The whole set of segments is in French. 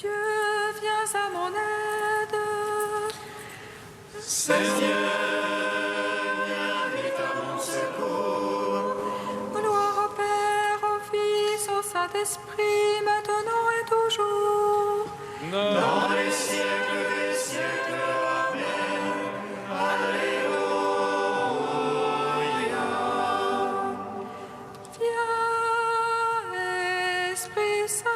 Dieu, viens à mon aide. Seigneur, viens vite à mon secours. Gloire au Père, au Fils, au Saint-Esprit, maintenant et toujours. Dans les siècles des siècles. Amen. Alléluia. Viens, Esprit Saint.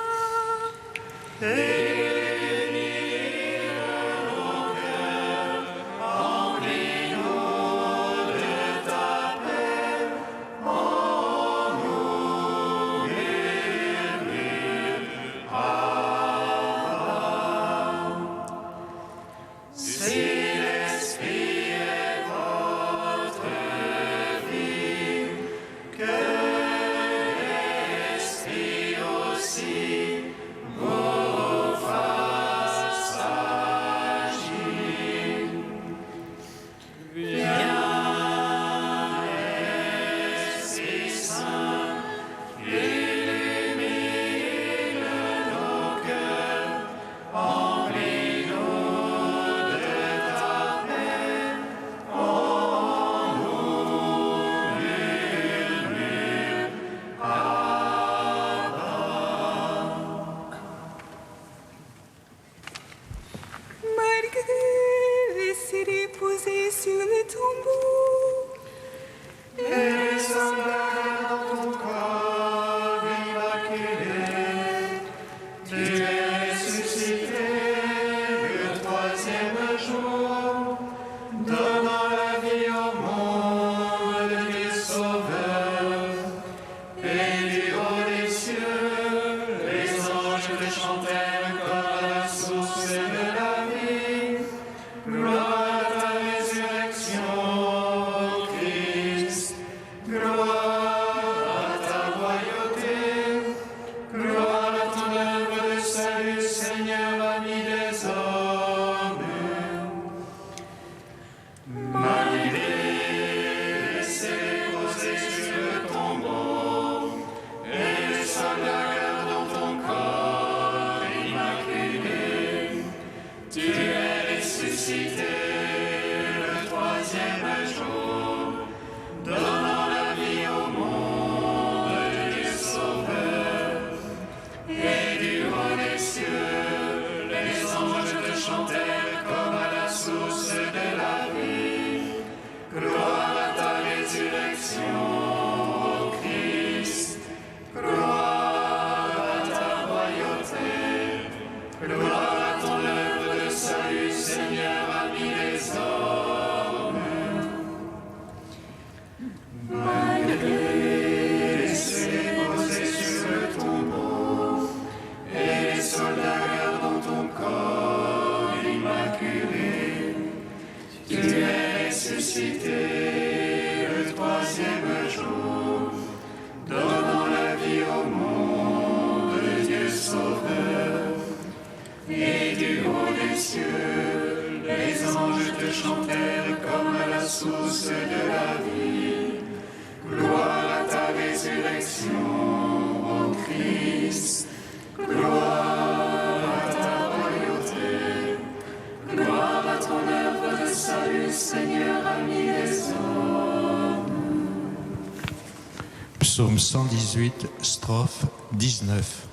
Psaume 118, strophe 19.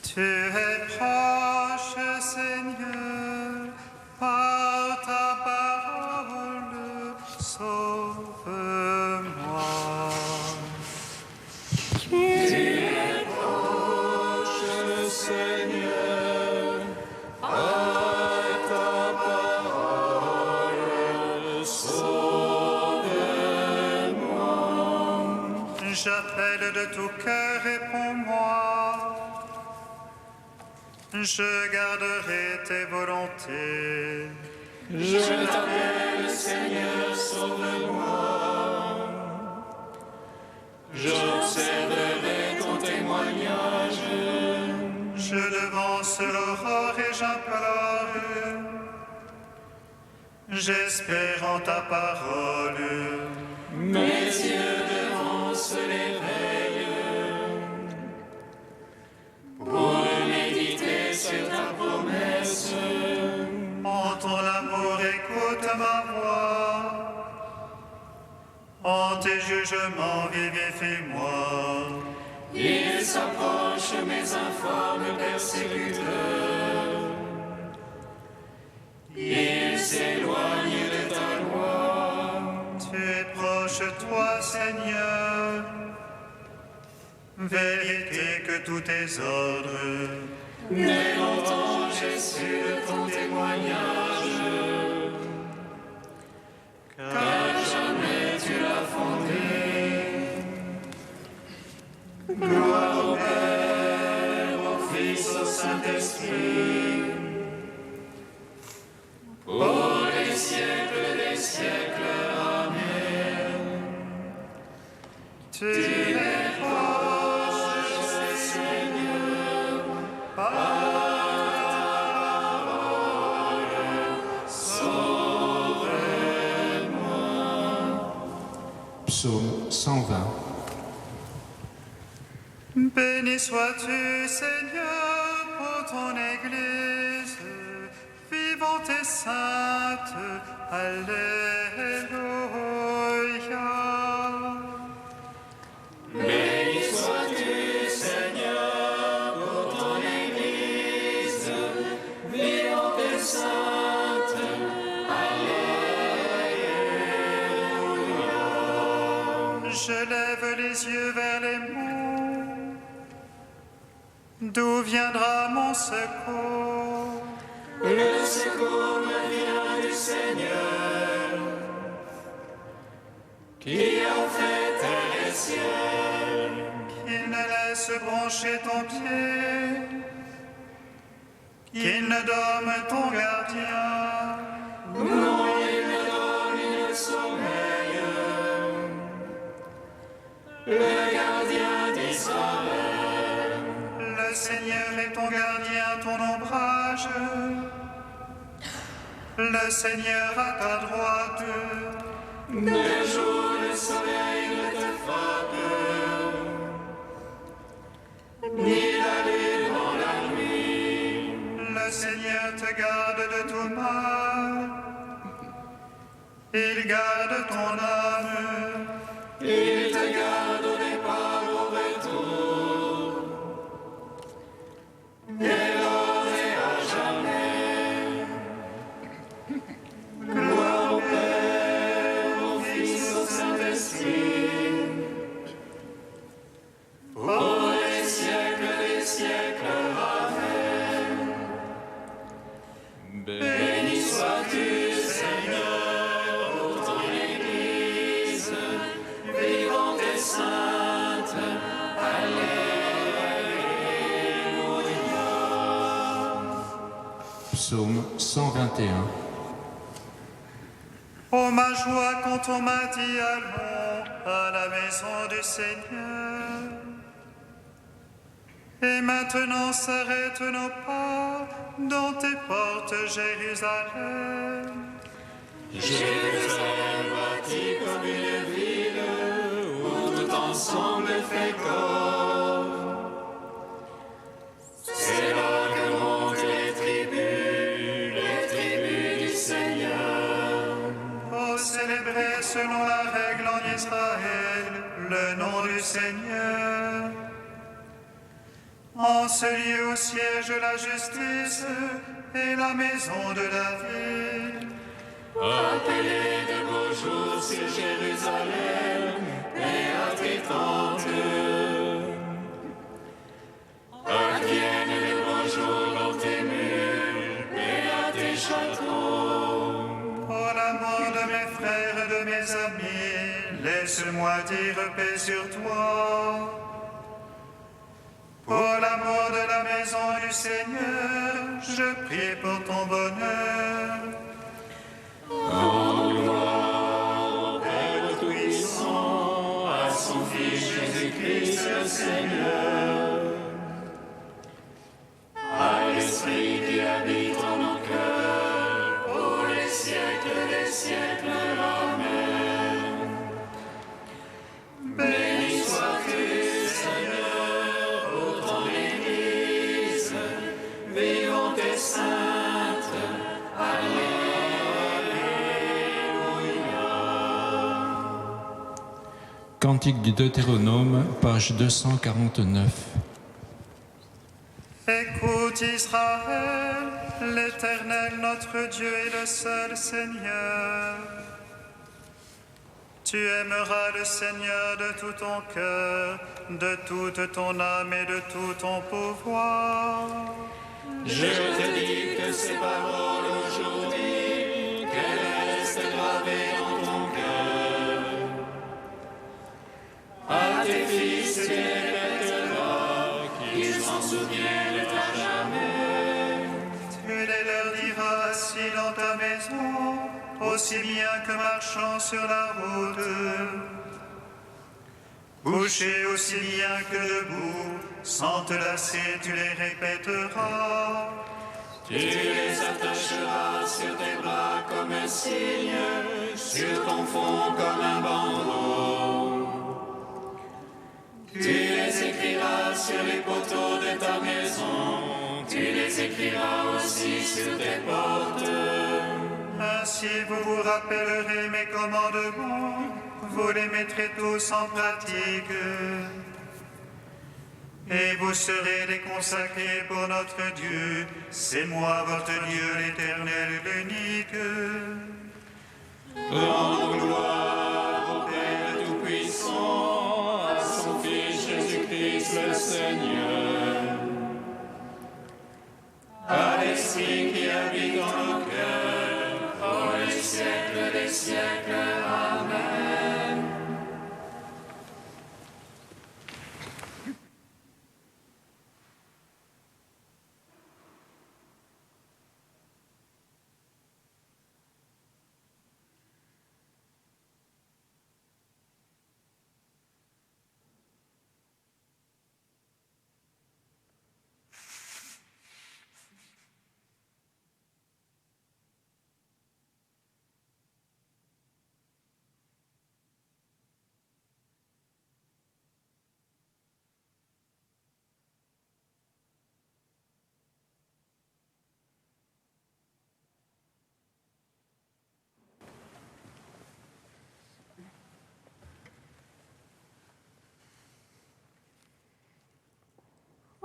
Tu es proche, Seigneur, par ta parole, sauve-moi. Tu es proche, Seigneur, par ta parole, sauve-moi. J'appelle de tout cœur, réponds-moi. Je garderai tes volontés. Je t'appelle, Seigneur, sauve-moi. J'observerai ton témoignage. Je devance l'aurore et j'implore. J'espère en ta parole. Mes yeux devancent l'éveil. Pour ma voix. En tes jugements, vivifie-moi. Il s'approche mes informes persécuteurs. Il s'éloigne de ta loi. Tu es proche, toi, Seigneur. Vérité que tous tes ordres. Dès longtemps j'ai su de ton témoignage, car jamais tu l'as fondé. Gloire au Père, au Fils, au Saint-Esprit, pour les siècles des siècles. Amen. Tu es proche, Seigneur, par ta parole, sauve-moi. Psaume 120. Béni sois-tu, Seigneur, pour ton Église, vivante et sainte. Alléluia. Béni sois-tu, Seigneur, pour ton Église, vivante et sainte. Alléluia. Je lève les yeux vers les monts. D'où viendra mon secours? Le secours me vient du Seigneur, qui a fait terre et ciel. Qu'il ne laisse broncher ton pied, qu'il ne dorme ton gardien. Non, il ne donne ni le sommeil. Le gardien d'Israël. Le Seigneur est ton gardien, ton ombrage. Le Seigneur à ta droite. De jour le soleil ne te frappe, ni la lune dans la nuit. Le Seigneur te garde de tout mal. Il garde ton âme. Il te garde au départ, au retour, et lors et à jamais. Gloire au Père, au Fils, au Saint-Esprit, pour les siècles des siècles. Amen. Béni sois-tu, Seigneur, pour ton Église, vivante et sainte. Alléluia. Psaume 121. Oh ma joie quand on m'a dit allons à la maison du Seigneur. Et maintenant s'arrêtent nos pas dans tes portes, Jérusalem. Jérusalem bâtie comme une ville où tout ensemble fait corps. C'est là que montent les tribus du Seigneur. Oh, célébrer selon la règle en Israël le nom du Seigneur. En ce lieu où siège la justice et la maison de David. Appelez de beaux jours sur Jérusalem et à tes tentes. Adviennent de beaux jours dans tes murs et à tes châteaux. Pour la mort de mes frères et de mes amis, laisse-moi dire paix sur toi. Pour la mort de la maison du Seigneur, je prie pour ton bonheur. En gloire au Père Tout-Puissant, à son Fils Jésus-Christ le Seigneur, à l'Esprit qui habite en nos cœurs, pour les siècles des siècles. Amen. Béni sois-tu, Seigneur, pour ton Église, vivante et sainte. Alléluia. Cantique du Deutéronome, page 249. Écoute Israël, l'Éternel notre Dieu est le seul Seigneur. Tu aimeras le Seigneur de tout ton cœur, de toute ton âme et de tout ton pouvoir. Je te dicte ces paroles aujourd'hui, qu'elles restent gravées dans ton cœur. À tes fils tu les répéteras, qu'ils s'en souviennent à jamais. Tu les leur diras assis dans ta maison, aussi bien que marchant sur la route. Couché aussi bien que debout, sans te lasser, tu les répéteras. Tu les attacheras sur tes bras comme un signe, sur ton front comme un bandeau. Tu les écriras sur les poteaux de ta maison, tu les écriras aussi sur tes portes. Ainsi vous vous rappellerez mes commandements, vous les mettrez tous en pratique. Et vous serez des consacrés pour notre Dieu, c'est moi votre Dieu l'Éternel l'unique. Rendons gloire au Père Tout-Puissant, à son Fils Jésus-Christ le Seigneur, à l'Esprit qui habite dans nos cœurs, pour les siècles des siècles. Amen.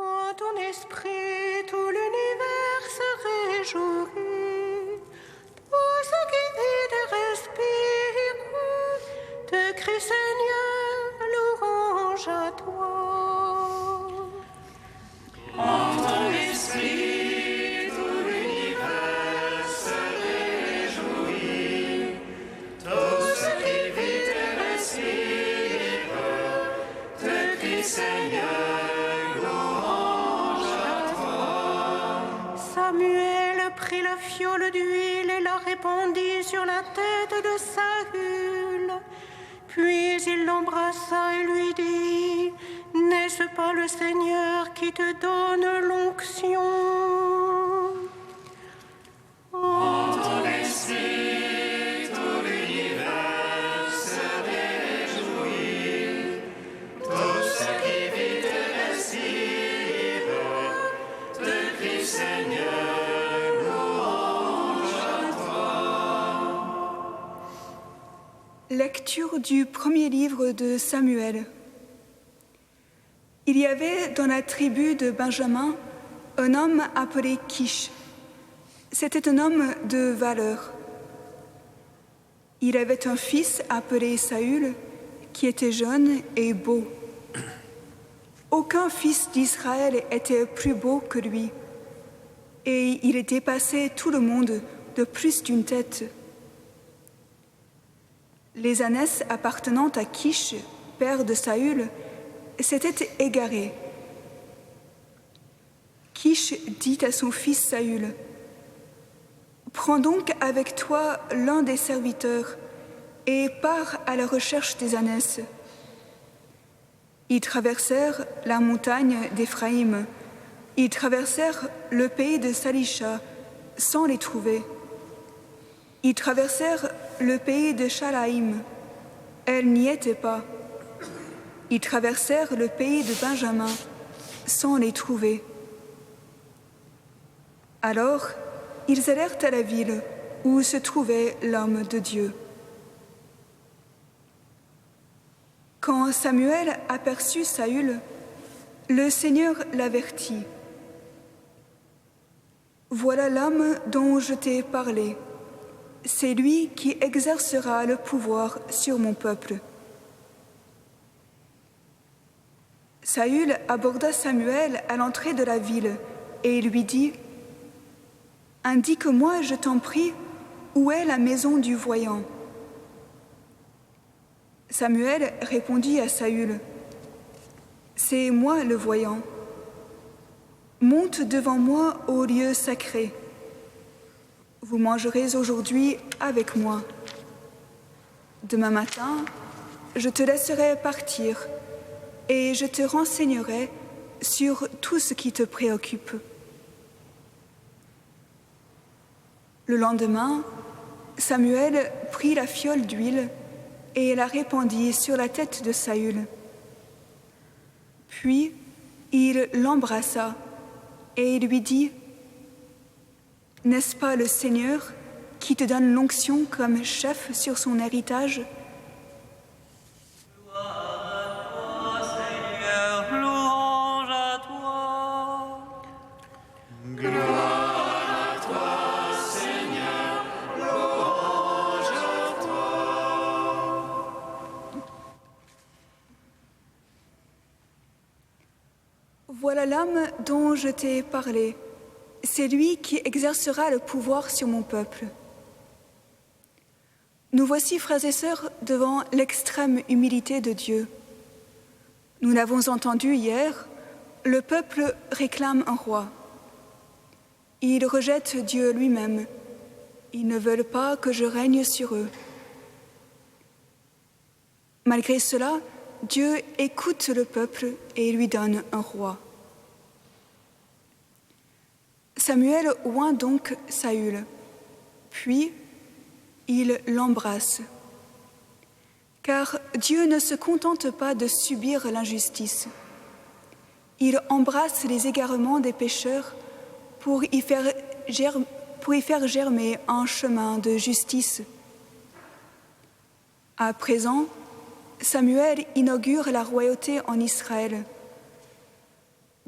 En ton esprit, tout l'univers se réjouit. Tout ce qui vit et respire te crie, Seigneur, louange à toi. En ton esprit, tout l'univers se réjouit. Tout ce qui vit et respire te crie, Seigneur. Samuel prit la fiole d'huile et la répandit sur la tête de Saül. Puis il l'embrassa et lui dit, « N'est-ce pas le Seigneur qui te donne l'onction ?» En ton esprit, tout l'univers se réjouit. Tout ce qui vit et respire te crie, Seigneur. Lecture du premier livre de Samuel. Il y avait dans la tribu de Benjamin un homme appelé Kish. C'était un homme de valeur. Il avait un fils appelé Saül, qui était jeune et beau. Aucun fils d'Israël était plus beau que lui, et il dépassait tout le monde de plus d'une tête. Les ânesses appartenant à Kish, père de Saül, s'étaient égarées. Kish dit à son fils Saül, « Prends donc avec toi l'un des serviteurs et pars à la recherche des ânesses. » Ils traversèrent la montagne d'Éphraïm. Ils traversèrent le pays de Salisha sans les trouver. Ils traversèrent le pays de Shalaïm. Elle n'y était pas. Ils traversèrent le pays de Benjamin sans les trouver. Alors, ils allèrent à la ville où se trouvait l'homme de Dieu. Quand Samuel aperçut Saül, le Seigneur l'avertit. « Voilà l'homme dont je t'ai parlé. C'est lui qui exercera le pouvoir sur mon peuple. » Saül aborda Samuel à l'entrée de la ville et lui dit « Indique-moi, je t'en prie, où est la maison du voyant ?» Samuel répondit à Saül « C'est moi le voyant. Monte devant moi au lieu sacré. Vous mangerez aujourd'hui avec moi. Demain matin, je te laisserai partir et je te renseignerai sur tout ce qui te préoccupe. » Le lendemain, Samuel prit la fiole d'huile et la répandit sur la tête de Saül. Puis il l'embrassa et lui dit « N'est-ce pas le Seigneur qui te donne l'onction comme chef sur son héritage ? » Voilà l'homme dont je t'ai parlé. C'est lui qui exercera le pouvoir sur mon peuple. Nous voici, frères et sœurs, devant l'extrême humilité de Dieu. Nous l'avons entendu hier, le peuple réclame un roi. Ils rejettent Dieu lui-même. Ils ne veulent pas que je règne sur eux. Malgré cela, Dieu écoute le peuple et lui donne un roi. Samuel oint donc Saül, puis il l'embrasse. Car Dieu ne se contente pas de subir l'injustice. Il embrasse les égarements des pécheurs pour y faire germer un chemin de justice. À présent, Samuel inaugure la royauté en Israël.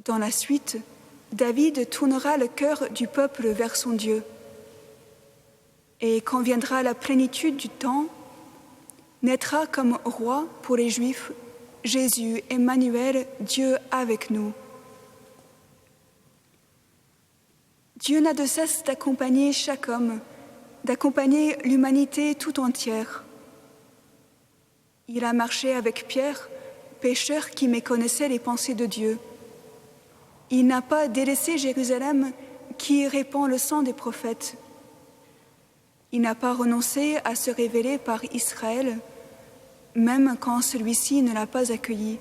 Dans la suite, David tournera le cœur du peuple vers son Dieu. Et quand viendra la plénitude du temps, naîtra comme roi pour les Juifs Jésus, Emmanuel, Dieu avec nous. Dieu n'a de cesse d'accompagner chaque homme, d'accompagner l'humanité tout entière. Il a marché avec Pierre, pécheur qui méconnaissait les pensées de Dieu. Il n'a pas délaissé Jérusalem qui répand le sang des prophètes. Il n'a pas renoncé à se révéler par Israël, même quand celui-ci ne l'a pas accueilli.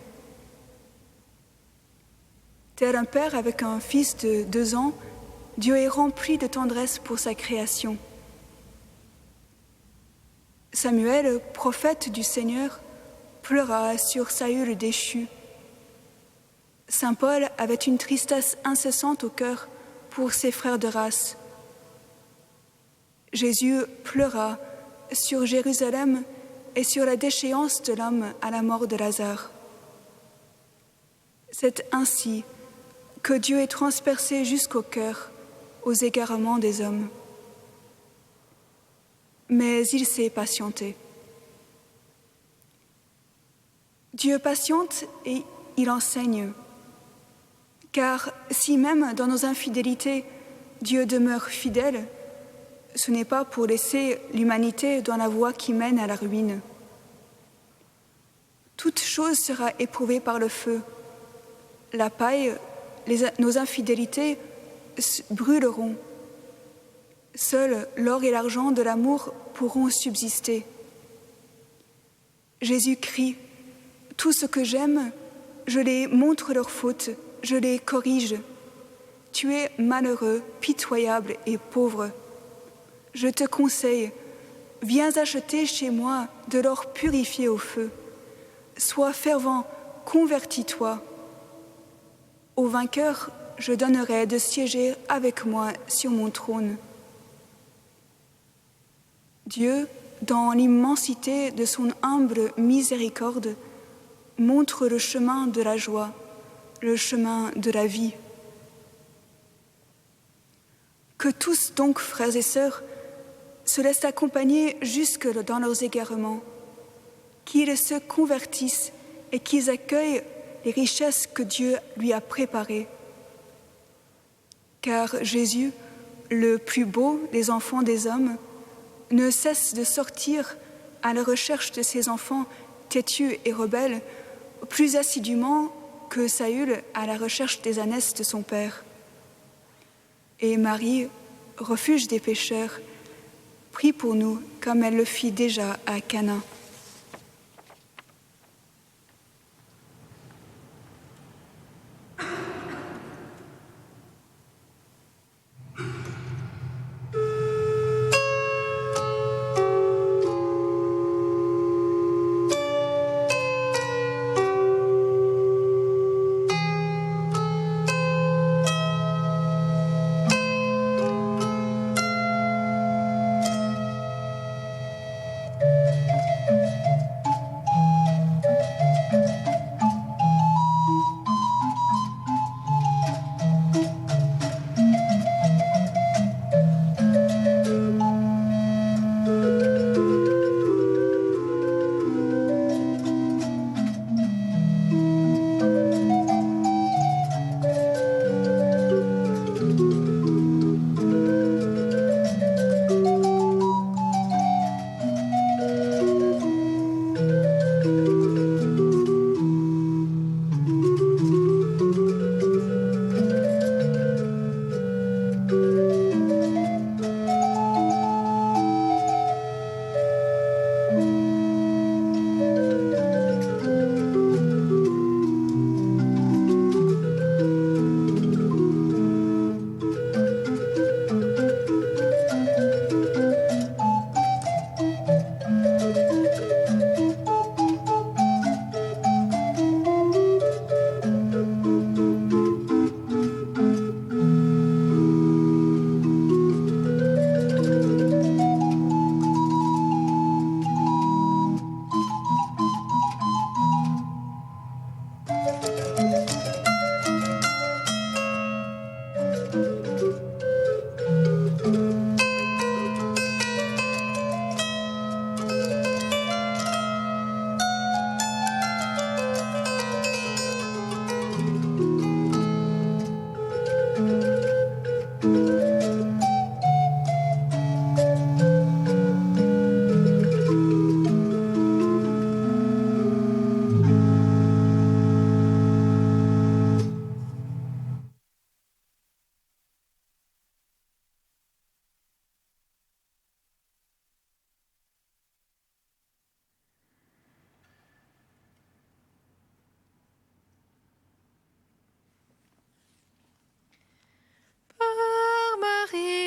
Tel un père avec un fils de 2 ans, Dieu est rempli de tendresse pour sa création. Samuel, prophète du Seigneur, pleura sur Saül déchu. Saint Paul avait une tristesse incessante au cœur pour ses frères de race. Jésus pleura sur Jérusalem et sur la déchéance de l'homme à la mort de Lazare. C'est ainsi que Dieu est transpercé jusqu'au cœur, aux égarements des hommes. Mais il s'est patienté. Dieu patiente et il enseigne. Car si même dans nos infidélités, Dieu demeure fidèle, ce n'est pas pour laisser l'humanité dans la voie qui mène à la ruine. Toute chose sera éprouvée par le feu. La paille, nos infidélités brûleront. Seuls l'or et l'argent de l'amour pourront subsister. Jésus crie « Tout ce que j'aime, je les montre leurs fautes, je les corrige. Tu es malheureux, pitoyable et pauvre. Je te conseille, viens acheter chez moi de l'or purifié au feu. Sois fervent, convertis-toi. Au vainqueur, je donnerai de siéger avec moi sur mon trône. » Dieu, dans l'immensité de son humble miséricorde, montre le chemin de la joie, le chemin de la vie. Que tous donc, frères et sœurs, se laissent accompagner jusque dans leurs égarements, qu'ils se convertissent et qu'ils accueillent les richesses que Dieu lui a préparées. Car Jésus, le plus beau des enfants des hommes, ne cesse de sortir à la recherche de ses enfants têtus et rebelles, plus assidûment que Saül à la recherche des ânesses de son père. Et Marie, refuge des pécheurs, prie pour nous comme elle le fit déjà à Cana.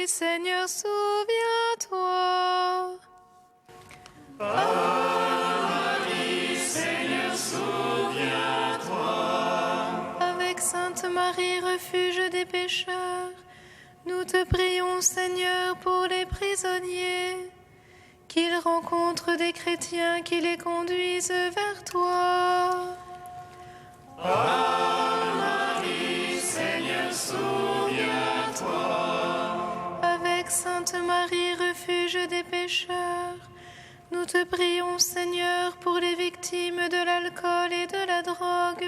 Seigneur, souviens-toi. Marie, Seigneur, souviens-toi. Avec Sainte Marie, refuge des pécheurs, nous te prions, Seigneur, pour les prisonniers, qu'ils rencontrent des chrétiens qui les conduisent vers toi. Marie, Seigneur, souviens-toi. Avec Sainte Marie, refuge des pécheurs, nous te prions, Seigneur, pour les victimes de l'alcool et de la drogue,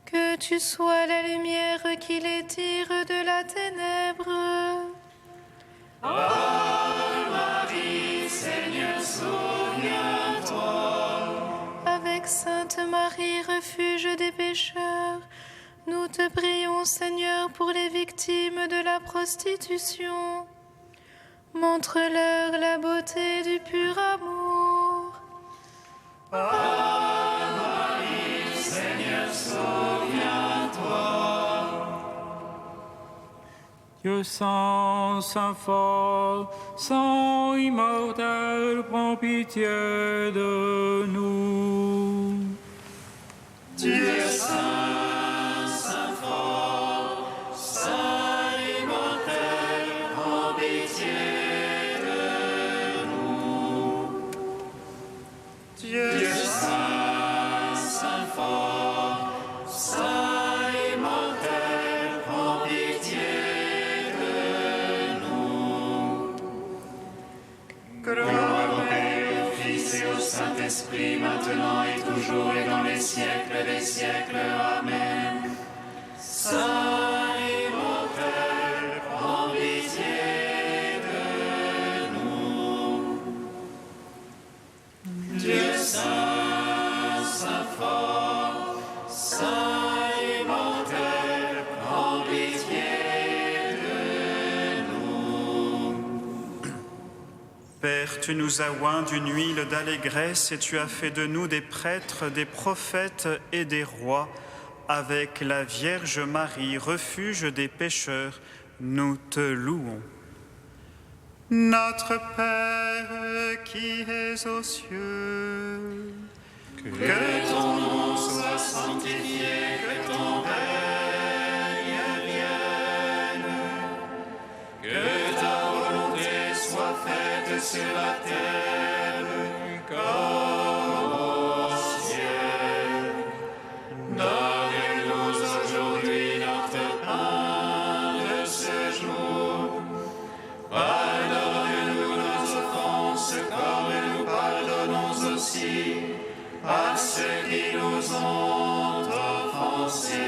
que tu sois la lumière qui les tire de la ténèbre. Marie, Seigneur, souviens-toi. Avec Sainte Marie, refuge des pécheurs, nous te prions, Seigneur, pour les victimes de la prostitution. Montre-leur la beauté du pur amour. Marie, Seigneur, souviens-toi. Dieu saint, saint fort, saint immortel, prends pitié de nous. Dieu saint, saint fort, saint immortel, prends pitié de nous. Dieu saint, Saint-Esprit, maintenant et toujours et dans les siècles des siècles. Amen. Saint immortel, prends pitié de nous. Dieu saint, saint fort, saint immortel, prends pitié de nous. Père, tu nous as oints d'une huile d'allégresse et tu as fait de nous des prêtres, des prophètes et des rois. Avec la Vierge Marie, refuge des pécheurs, nous te louons. Notre Père qui es aux cieux, Que ton nom soit sanctifié, que ton règne vienne, que ta volonté soit faite sur la terre comme au ciel. Donne-nous aujourd'hui notre pain de ce jour. Pardonne-nous nos offenses comme nous pardonnons aussi à ceux qui nous ont offensés.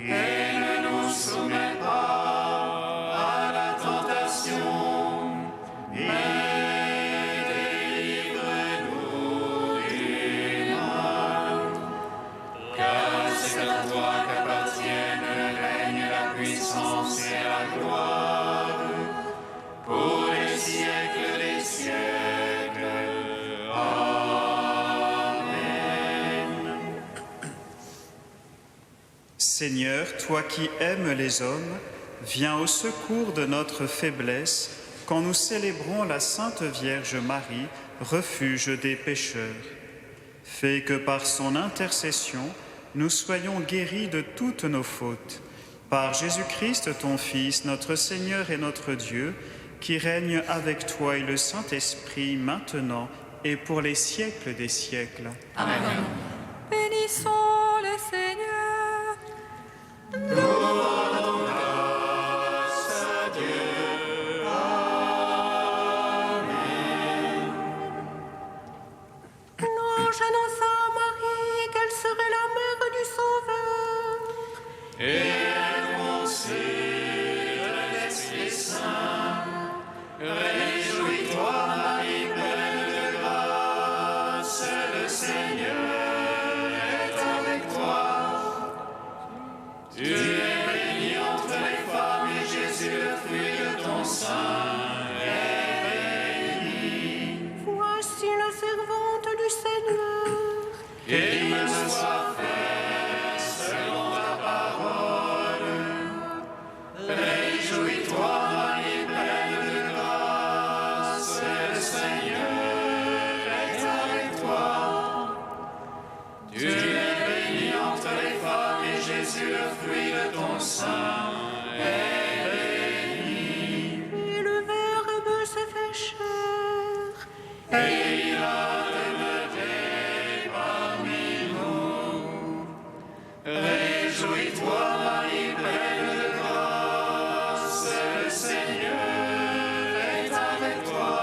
Et ne nous soumets pas à la tentation, mais délivre-nous du mal. Car c'est à toi qu'appartiennent le règne, la puissance et la gloire, pour les siècles des siècles. Amen. Seigneur, toi qui aimes les hommes, viens au secours de notre faiblesse quand nous célébrons la Sainte Vierge Marie, refuge des pécheurs. Fais que par son intercession, nous soyons guéris de toutes nos fautes. Par Jésus-Christ, ton Fils, notre Seigneur et notre Dieu, qui règne avec toi et le Saint-Esprit maintenant et pour les siècles des siècles. Amen. Bénissons le Seigneur. L'ange annonça à Marie qu'elle serait la mère du Sauveur. Et elle conçut de l'Esprit Saint. Réjouis-toi, Marie, pleine de grâce, le Seigneur est avec toi. Tu es bénie entre les femmes et Jésus, le fruit de ton sein, est béni. Voici la servante du Seigneur. Qu'il me soit fait selon ta parole. Réjouis-toi, Marie, pleine de grâce, le Seigneur est avec toi. Tu es bénie entre les femmes et Jésus, le fruit de ton sein, est béni. Et le Verbe se fait chair. Et il a demeuré parmi nous. Réjouis-toi, Marie, pleine de grâce, le Seigneur est avec toi.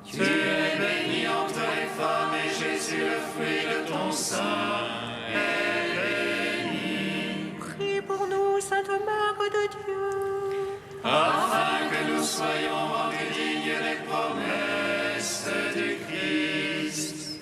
Tu es bénie entre les femmes et Jésus, le fruit de ton sein, est béni. Prie pour nous, Sainte Mère de Dieu. Afin que nous soyons rendus dignes des promesses du Christ.